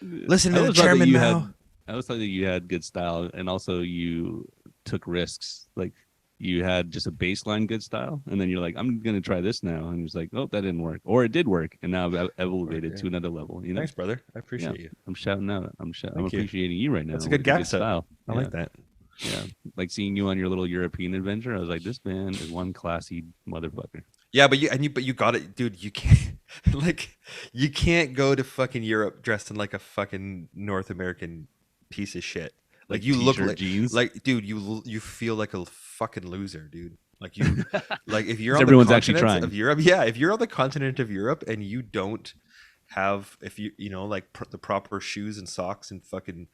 I Listen to the always thought that chairman you now. had. I always thought that you had good style, and also you took risks. Like you had just a baseline good style, and then you're like, "I'm gonna try this now," and it's like, "Oh, that didn't work," or it did work, and now I've elevated Yeah. to another level. You know? Thanks, brother. I Yeah. appreciate you. I'm shouting out. I'm Thank you. appreciating you right now. That's a with good your gas up. style. I like that. Yeah, like seeing you on your little European adventure. I was like, this man is one classy motherfucker. Yeah, but you got it, dude. You can't like you can't go to fucking Europe dressed in like a fucking North American piece of shit. Like you look t-shirt, jeans. like dude, you feel like a fucking loser, dude. Like you like if you're 'Cause on the everyone's actually continent trying. of Europe, yeah, if you're on the continent of Europe and you don't have if you know like the proper shoes and socks and fucking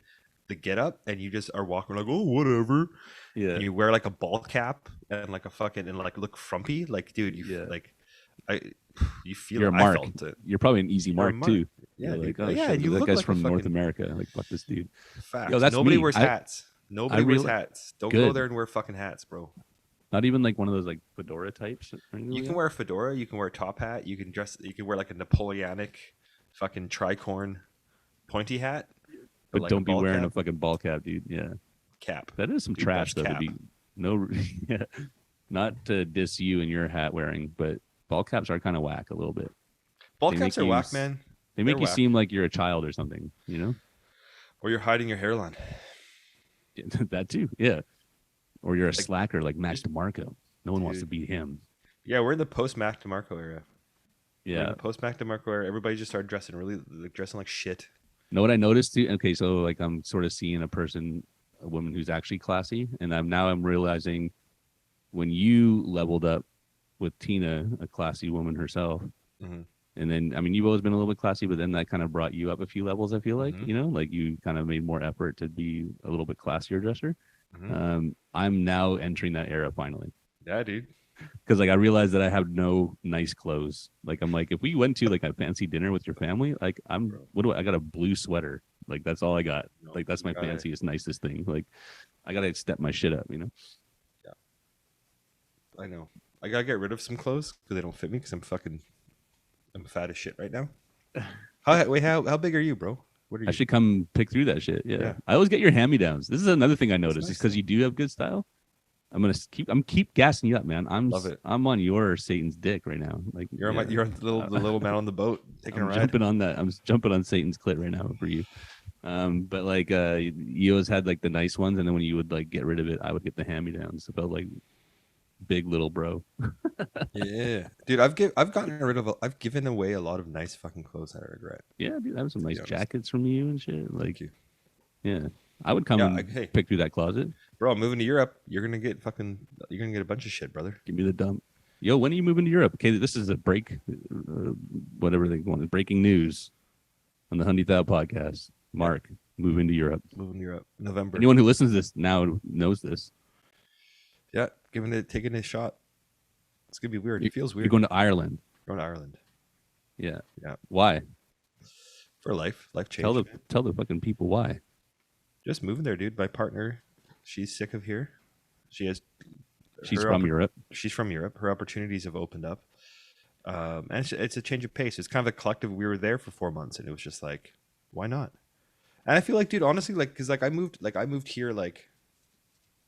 the get up and you just are walking like, oh, whatever. Yeah, And you wear like a ball cap and like a fucking and like look frumpy, like dude, you Yeah. like I you feel you're a it. mark. I felt it. You're probably an easy You're a mark mark. too. Yeah, You're dude. like, oh Yeah, shit, and you that look guy's like a from North fucking America. Like, fuck this dude. fact. Yo, that's Nobody me. wears hats. Nobody wears hats. Don't go Good. there and wear fucking hats, bro. Not even like one of those like fedora types. Or anything You like can that? wear a fedora. You can wear a top hat. You can dress. You can wear like a Napoleonic, fucking tricorn, pointy hat. But like don't be ball wearing cap. a fucking ball cap, dude. Yeah, Cap. that is some Dude, trash that's though. To cap. be no, yeah, not to diss you and your hat wearing, but ball caps are kind of whack a little bit. Ball They caps make are you whack, man. They make They're you whack. seem like you're a child or something. You know, Or you're hiding your hairline. that too. Yeah, or you're a Like, slacker like Max DeMarco. No one wants to Dude. beat him. Yeah, we're in the post Mac DeMarco era. We're in Yeah. the post Mac DeMarco era. Everybody just started dressing like shit. Know what I noticed too? Okay, so like I'm sort of seeing a woman who's actually classy, and I'm realizing when you leveled up with Tina, a classy woman herself, Mhm. and then I mean you've always been a little bit classy, but then that kind of brought you up a few levels. I feel like Mhm. you know, like you kind of made more effort to be a little bit classier dresser. Mhm. I'm now entering that era finally. Yeah, dude. Because like I realized that I have no nice clothes. Like I'm like, if we went to like a fancy dinner with your family, like I got a blue sweater. Like that's all I got. No, Like that's you my gotta- fanciest, nicest thing. Like I gotta step my shit up, you know? I know. I gotta get rid of some clothes because they don't fit me because I'm fat as shit right now. How big are you, bro? What are you? I should come pick through that shit. Yeah. Yeah. I always get your hand-me-downs. This is another thing I noticed nice, because though. you do have good style. I'm keep gassing you up, man. Love it. I'm on your Satan's dick right now. Like You're on yeah. the little man on the boat taking a I'm ride. jumping on that. I'm jumping on Satan's clit right now for you. But like you always had like the nice ones, and then when you would like get rid of it, I would get the hand-me-downs. It felt like big little bro. Yeah, dude. I've given away a lot of nice fucking clothes that I regret. Yeah, dude, I have some nice honest. jackets from you and shit. Like, Thank you, yeah, I would come Yeah, and hey. pick through that closet. bro. I'm moving to Europe. You're gonna get a bunch of shit, brother. Give me the dump. Yo, when are you moving to Europe? Okay, this is a break, whatever they want. Breaking news on the Hundy Thou Podcast. Mark moving to Europe. Moving to Europe, November. Anyone who listens to this now knows this. Yeah, taking a shot. It's gonna be weird. It feels You're weird. going to Ireland. Going to Ireland Yeah. Yeah. Why? for life change. Tell the fucking people why. Just moving there, dude. My partner, she's sick of here. She's Europe. She's from Europe. Her opportunities have opened up, and it's a change of pace. It's kind of a collective. We were there for 4 months, and it was just like, why not? And I feel like, dude, honestly, like, because I moved here like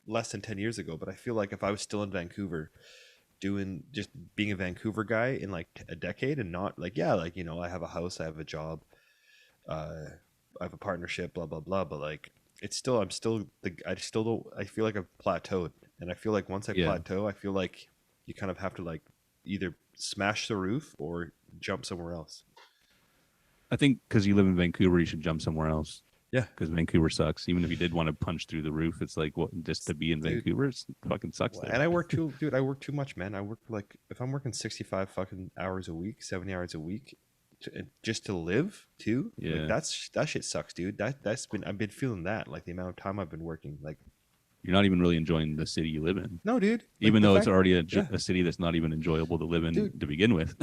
less than 10 years ago, but I feel like if I was still in Vancouver, just being a Vancouver guy in like a decade, and not like, yeah, like, you know, I have a house, I have a job, I have a partnership, blah blah blah, but like, I still don't. I feel like I've plateaued, and I feel like once I plateau, I feel like you kind of have to like either smash the roof or jump somewhere else. I think because you live in Vancouver, you should jump somewhere else. Yeah, because Vancouver sucks. Even if you did want to punch through the roof, it's like just to be in Vancouver, it fucking sucks. There. And I work too, dude. I work too much, man. I work like, if I'm working 65 fucking hours a week, 70 hours a week, just to live too. Yeah, like, that shit sucks, dude. I've been feeling that, like the amount of time I've been working. Like, You're not even really enjoying the city you live in. No, dude. Even though it's already yeah. a city that's not even enjoyable to live in Dude. to begin with.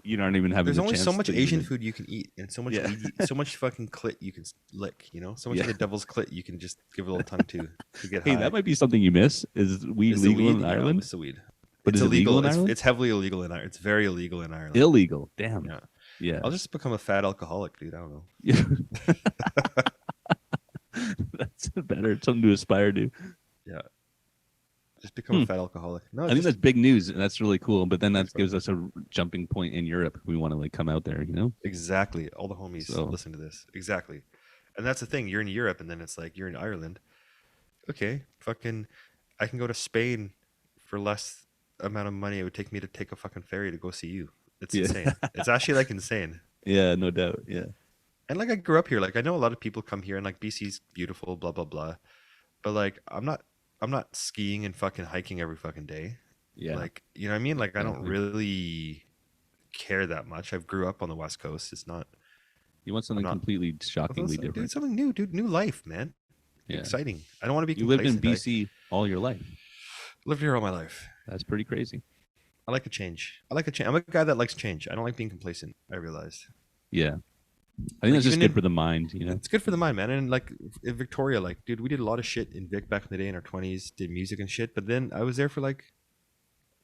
You aren't even having There's the only chance so much to Asian even- food you can eat, and so much Yeah. so much fucking clit you can lick. You know, so much Yeah. of the devil's clit you can just give a little tongue to get Hey, high. that might be something you miss. Is weed Is the legal weed? in Yeah, Ireland? it's the weed. But It's is it legal illegal. in Ireland? It's heavily illegal in Ireland. It's very illegal in Ireland. Illegal. Damn. Yeah. Yeah. I'll just become a fat alcoholic, dude. I don't know. Yeah. That's better. Something to aspire to. Yeah. Just become a fat alcoholic. No, I think that's big news, and that's really cool. But then that Thanks, bro. gives us a jumping point in Europe if we want to like come out there, you know? exactly. All the homies So- listen to this. Exactly. And that's the thing. You're in Europe, and then it's like you're in Ireland. Okay, fucking, I can go to Spain for less amount of money it would take me to take a fucking ferry to go see you. It's Yeah. insane. It's actually like insane. Yeah, no doubt. Yeah. And like I grew up here. Like I know a lot of people come here, and like BC's beautiful, blah blah blah. But like I'm not skiing and fucking hiking every fucking day. Yeah. Like, you know what I mean? Like I don't Exactly. really care that much. I grew up on the West Coast. It's not You want something not- completely shockingly dude, different. something new, dude. New life, man. Yeah. Exciting. I don't want to be You lived in complacent. BC all your life. Lived here all my life. That's pretty crazy. I like a change. I like a change. I'm a guy that likes change. I don't like being complacent. I realized. Yeah. I think that's just even good in- for the mind, you know? It's good for the mind, man. And like in Victoria, like, dude, we did a lot of shit in Vic back in the day in our 20s, did music and shit. But then I was there for like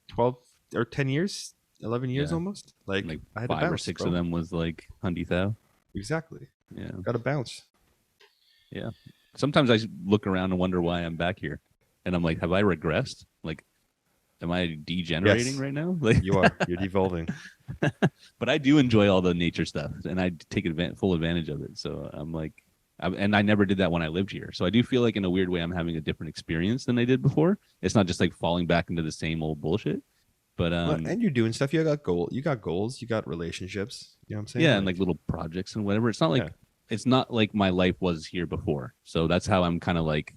12 or 10 years, 11 years Yeah. almost. Like, Like I had to 5 or bounce, 6 bro. of them was like Hundy Thou. Exactly. Yeah. Got to bounce. Sometimes I look around and wonder why I'm back here. And I'm like, have I regressed? Like, am I degenerating Yes. right now? Like, You are. You're devolving. but I do enjoy all the nature stuff, and I take full advantage of it. So I'm like, and I never did that when I lived here. So I do feel like in a weird way I'm having a different experience than I did before. It's not just like falling back into the same old bullshit. But Well, and you're doing stuff. You got goals. You got relationships. You know what I'm saying? yeah, and like little projects and whatever. It's not like Yeah. it's not like my life was here before. So that's how I'm kind of like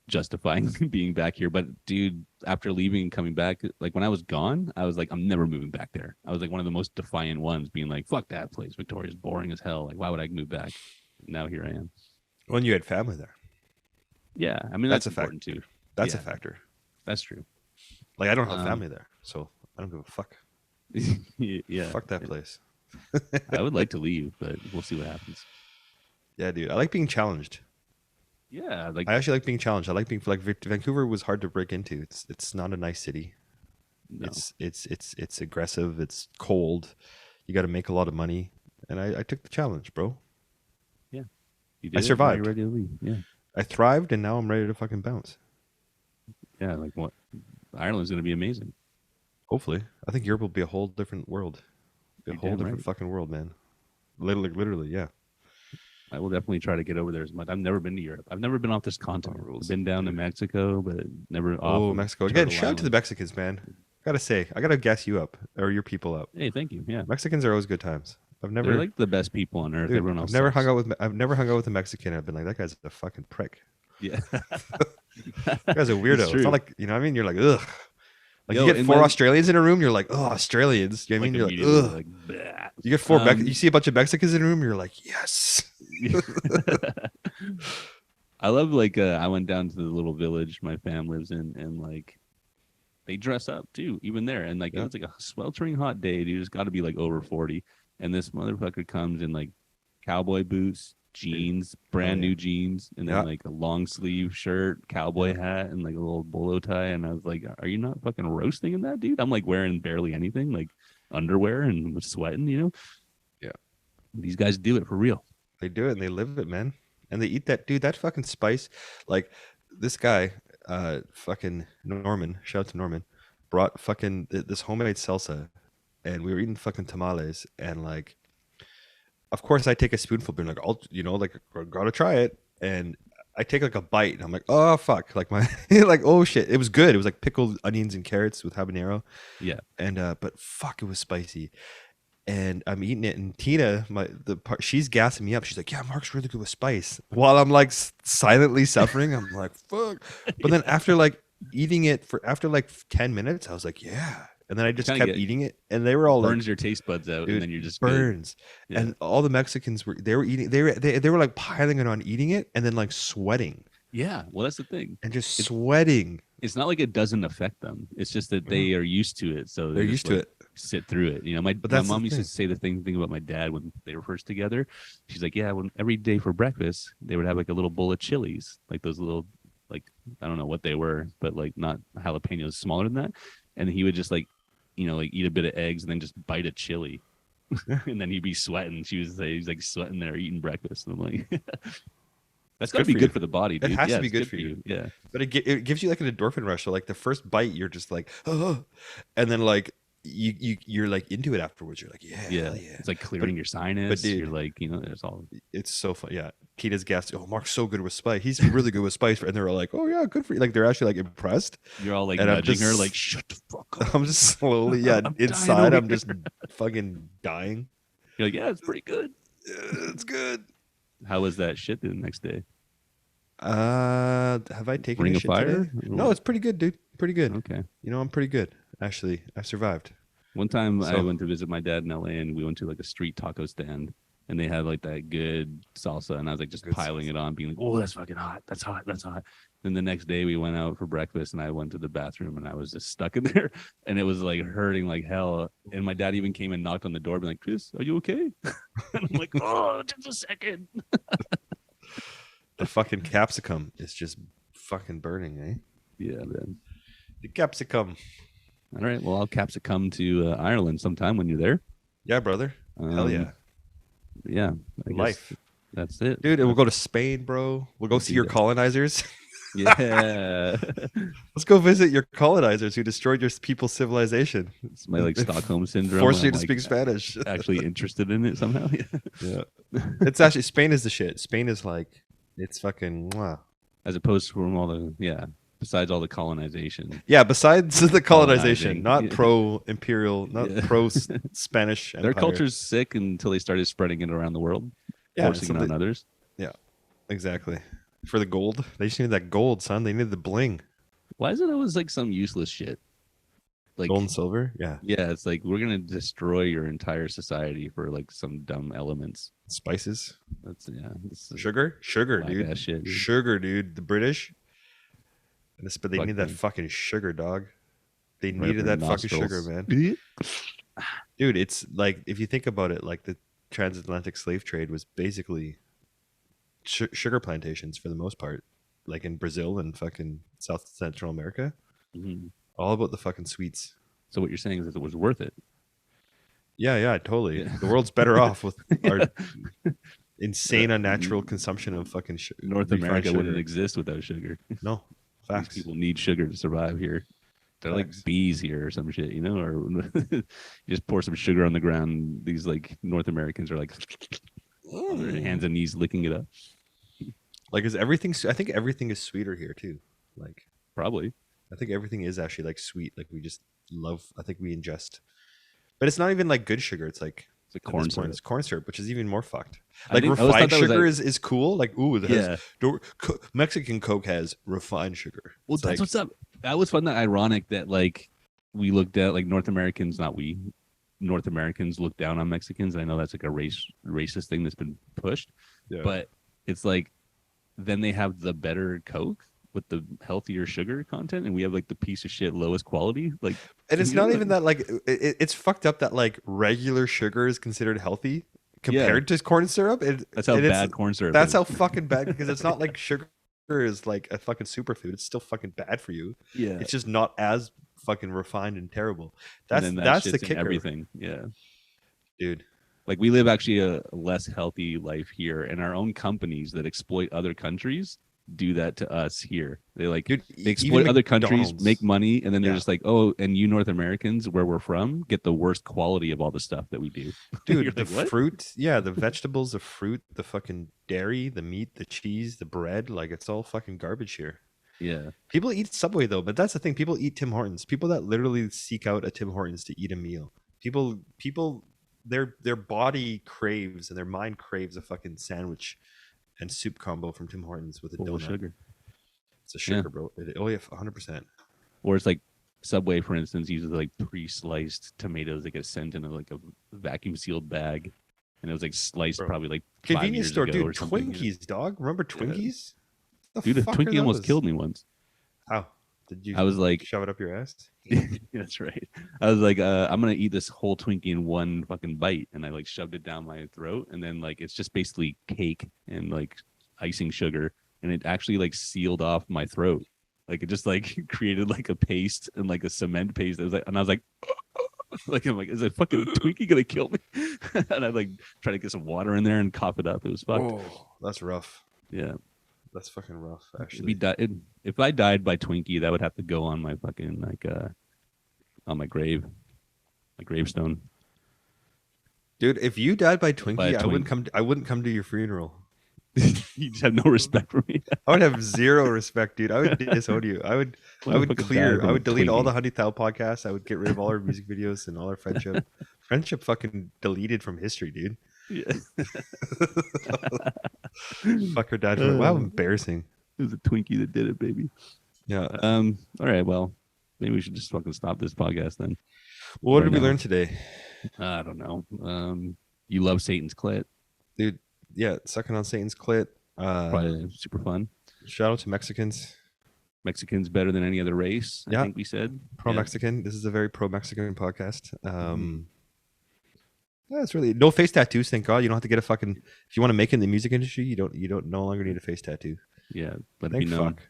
justifying being back here. But dude, after leaving and coming back, like when I was gone, I was like, I'm never moving back there. I was like one of the most defiant ones, being like, fuck that place. Victoria's boring as hell. Like, why would I move back? Now here I am. When you had family there. Yeah, I mean That's that's a fact. important too. That's Yeah. a factor. That's true. Like I don't have Um, family there, so I don't give a fuck. Yeah, Fuck that place. I would like to leave, but we'll see what happens. Yeah, dude. I like being challenged. Yeah, like I actually like being challenged. I like being like Vancouver was hard to break into. It's not a nice city. no. It's aggressive. It's cold. You got to make a lot of money, and I took the challenge, bro. You I did it, now survived. You're ready to leave. Yeah, I thrived, and now I'm ready to fucking bounce. yeah. Like what? Ireland's gonna be amazing. Hopefully, I think Europe will be a whole different world. A You're whole damn different right. fucking world, man. Literally, yeah. I will definitely try to get over there as much. I've never been to Europe. I've never been off this continent. rules. I've been down to Mexico, but never off. Oh, of Mexico again! Turtle Shout out to the Island. Mexicans, man. Gotta say, I gotta gas you up or your people up. Hey, thank you. Yeah, Mexicans are always good times. I've never, they're like the best people on earth. dude, Everyone else. I've never sucks. I've never hung out with a Mexican. I've been like, that guy's a fucking prick. Yeah, That guy's a weirdo. It's true. not like, you know what I mean? You're like, ugh. Like Yo, you get in 4 my- Australians in a room, you're like, oh, Australians. You know what I mean? You're like, immediately, ugh. like, bleh. You get 4 you Um, see a bunch of Mexicans in a room, you're like, yes. I love like I went down to the little village my fam lives in, and like they dress up too, even there. And like Yeah. it's like a sweltering hot day, dude. It's got to be like over 40, and this motherfucker comes in like cowboy boots, jeans, brand yeah. new jeans, and then Yeah. like a long sleeve shirt, cowboy hat, and like a little bolo tie. And I was like, "Are you not fucking roasting in that, dude?" I'm like wearing barely anything, like underwear, and was sweating, you know. Yeah. These guys do it for real. They do it and they live it, man. And they eat that, dude, that fucking spice. Like this guy, fucking Norman, shout out to Norman, brought fucking this homemade salsa, and we were eating fucking tamales, and like, of course I take a spoonful, but like, I'll, you know, like, gotta try it. And I take like a bite and I'm like, oh fuck. Like my, like, oh shit. It was good. It was like pickled onions and carrots with habanero. Yeah. And, but fuck, it was spicy. And I'm eating it, and Tina, she's gassing me up. She's like, "Yeah, Mark's really good with spice." While I'm like silently suffering, I'm like, "Fuck!" But then after like eating it after like 10 minutes, I was like, "Yeah." And then I just Kinda kept eating it, and they were all Burns like, your taste buds out, dude, and then you're just good. burns. Yeah. And all the Mexicans were eating. They were like piling it on, eating it, and then like sweating. Yeah, well, that's the thing. and just sweating. It's not like it doesn't affect them. It's just that they are used to it, so They're they just used to like it. sit through it. You know, my But my that's the mom used to thing. say the thing about my dad when they were first together. She's like, yeah, when every day for breakfast they would have like a little bowl of chilies, like those little, like I don't know what they were, but like not jalapenos, smaller than that. And he would just like, you know, like eat a bit of eggs and then just bite a chili, and then he'd be sweating. She was say he's like sweating there eating breakfast. And I'm like, that's gotta be good for the body, dude. It has Yeah, to be it's good for you. Yeah. But it gives you like an endorphin rush. So like the first bite, you're just like, oh, and then like you're like into it afterwards. You're like, yeah, hell yeah. It's like clearing your sinus. dude, you're like, you know, it's all. It's so fun. Yeah, Tina's gassed. Oh, Mark's so good with spice. He's really good with spice. And they're all like, oh yeah, good for you. Like they're actually like impressed. You're all like And nudging her, like shut the fuck up. I'm just slowly, yeah, I'm inside, dying I'm just fucking dying. You're like, yeah, it's pretty good. It's good. How was that shit the next day? Have I taken Ring a of shit fire? today? No, it's pretty good, dude. Pretty good. Okay. You know, I'm pretty good. Actually, I survived. One time I So- went to visit my dad in LA and we went to like a street taco stand and they had like that good salsa and I was like just Good piling it on, being like, oh, that's fucking hot. That's hot. That's hot. Then the next day we went out for breakfast and I went to the bathroom and I was just stuck in there and it was like hurting like hell. And my dad even came and knocked on the door, being like, Chris, are you okay? And I'm like, oh, just a second. The fucking capsicum is just fucking burning, eh? Yeah, man. The capsicum. All right. Well, I'll capsicum to Ireland sometime when you're there. Yeah, brother. Hell yeah. Yeah. I guess Life. That's it. Dude, and we'll go to Spain, bro. We'll go see your colonizers. Yeah. Let's go visit your colonizers who destroyed your people's civilization. It's my like Stockholm syndrome. Force you I'm, to like, speak Spanish. actually interested in it somehow. Yeah. It's actually, Spain is the shit. Spain is like, it's fucking, mwah. As opposed from all the, besides all the colonization. Yeah, besides the colonization, Colonizing. not Yeah. pro-imperial, not Yeah. pro-Spanish Their empire. culture's sick until they started spreading it around the world, Yeah, forcing it on others. exactly. For the gold. They just needed that gold, son. They needed the bling. Why is it always like some useless shit? Like, Gold and silver? Yeah. yeah, it's like we're gonna destroy your entire society for like some dumb elements. Spices. That's this is Sugar? Sugar, whack dude. ass shit, dude. Sugar, dude. The British. But they need that Fucking- fucking sugar, dog. They Right up needed their that fucking sugar, nostrils. man. Dude, it's like, if you think about it, like the transatlantic slave trade was basically sugar plantations for the most part, like in Brazil and fucking South Central America. Mhm. All about the fucking sweets. So what you're saying is that it was worth it. Yeah, totally. Yeah. The world's better off with our insane, unnatural consumption of fucking North refined America sugar. wouldn't exist without sugar. No, These facts. people need sugar to survive here. They're Facts. like bees here or some shit, you know? Or you just pour some sugar on the ground. These like North Americans are like on their hands and knees licking it up. Like, is everything? I think everything is sweeter here too. Like, Probably. I think everything is actually like sweet. Like, we just love. I think we ingest, but it's not even like good sugar. It's like It's like at corn this point, syrup. it's corn syrup, which is even more fucked. I Like, think- I always refined thought that was, sugar like- is cool. Like, ooh, it has, Yeah. Mexican Coke has refined sugar. Well, It's that's like, what's up. I always found that ironic that like we looked at like North Americans, not we, North Americans look down on Mexicans. And I know that's like a racist thing that's been pushed, yeah. but it's like then they have the better Coke with the healthier sugar content, and we have like the piece of shit lowest quality. Like, And it's you not know, even that like it's fucked up that like regular sugar is considered healthy compared to corn syrup. that's how and it's- bad corn syrup That's is. how fucking bad, because it's not like sugar is like a fucking superfood. It's still fucking bad for you. Yeah. It's just not as fucking refined and terrible. And That's then that that's the shit's in kicker, everything. Yeah. dude. Like we live actually a less healthy life here, and our own companies that exploit other countries do that to us here. They like Dude, they exploit even other countries, McDonald's. make money, and then they're Yeah. just like, oh, and you North Americans, where we're from, get the worst quality of all the stuff that we do. You're Dude, the like, what? fruit, yeah, the vegetables, the fruit, the fucking dairy, the meat, the cheese, the bread, like it's all fucking garbage here. Yeah. People eat Subway though, but that's the thing. People eat Tim Hortons. People that literally seek out a Tim Hortons to eat a meal. People, their body craves and their mind craves a fucking sandwich and soup combo from Tim Hortons with a Full of donut. sugar. It's a sugar, bro. Oh yeah, 100%. Or it's like Subway, for instance, uses like pre-sliced tomatoes that get sent in a vacuum sealed bag, and it was like sliced Bro. probably like 5 Convenience years store, ago dude. or something. Twinkies, dog. Remember Twinkies? Dude, a fuck are Twinkie almost those? killed me once. How? Did you I was like, shove it up your ass? that's right. I was like, I'm gonna eat this whole Twinkie in one fucking bite, and I like shoved it down my throat, and then like it's just basically cake and like icing sugar, and it actually like sealed off my throat. Like it just like created like a paste and like a cement paste. It was like, and I was like, like I'm like, is a fucking Twinkie gonna kill me? And I like try to get some water in there and cough it up. It was fucked. Oh, that's rough. Yeah. That's fucking rough, If, actually. if I died by Twinkie, that would have to go on my fucking like on my grave, my gravestone. Dude, if you died by By a Twinkie, I wouldn't come to your funeral. You just have no respect for me. I would have zero respect, dude. I would disown you. I would delete all the Hundy Thou podcasts. I would get rid of all our music videos and all our friendship. Friendship fucking deleted from history, dude. Yeah. Fuck her dad. Wow, embarrassing. It was a Twinkie that did it, baby. Yeah. All right. Well, maybe we should just fucking stop this podcast then. Well, what Right did we now. learn today? I don't know. You love Satan's clit. Dude, yeah, sucking on Satan's clit. Probably super fun. Shout out to Mexicans. Mexicans better than any other race. Yeah. I think we said Pro-Mexican. This is a very pro-Mexican podcast. Yeah, it's really no face tattoos. Thank God, you don't have to get a fucking. If you want to make it in the music industry, you don't no longer need a face tattoo. Yeah, let it Thank be known. fuck.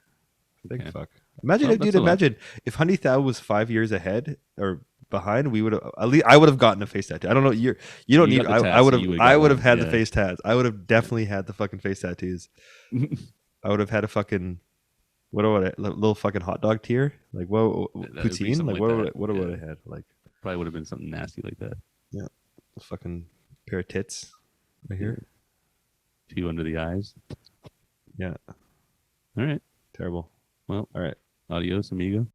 Thank Okay. fuck. Imagine, Well, if, that's dude. a lot. Imagine if Hundy Thou was 5 years ahead or behind. We would have at least. I would have gotten a face tattoo. I don't know. You don't You need. got the I tats, would so have. you would've I got would have one, had the yeah. face tats. I would have definitely had the fucking face tattoos. I would have had a fucking. What would I? Little fucking hot dog tier? Like what? That would be Poutine? something Like like what? that. What would Yeah. I had? Like Probably would have been something nasty like that. a fucking pair of tits right here. Two under the eyes. Yeah. All right. Terrible. Well, All right. adios, amigo.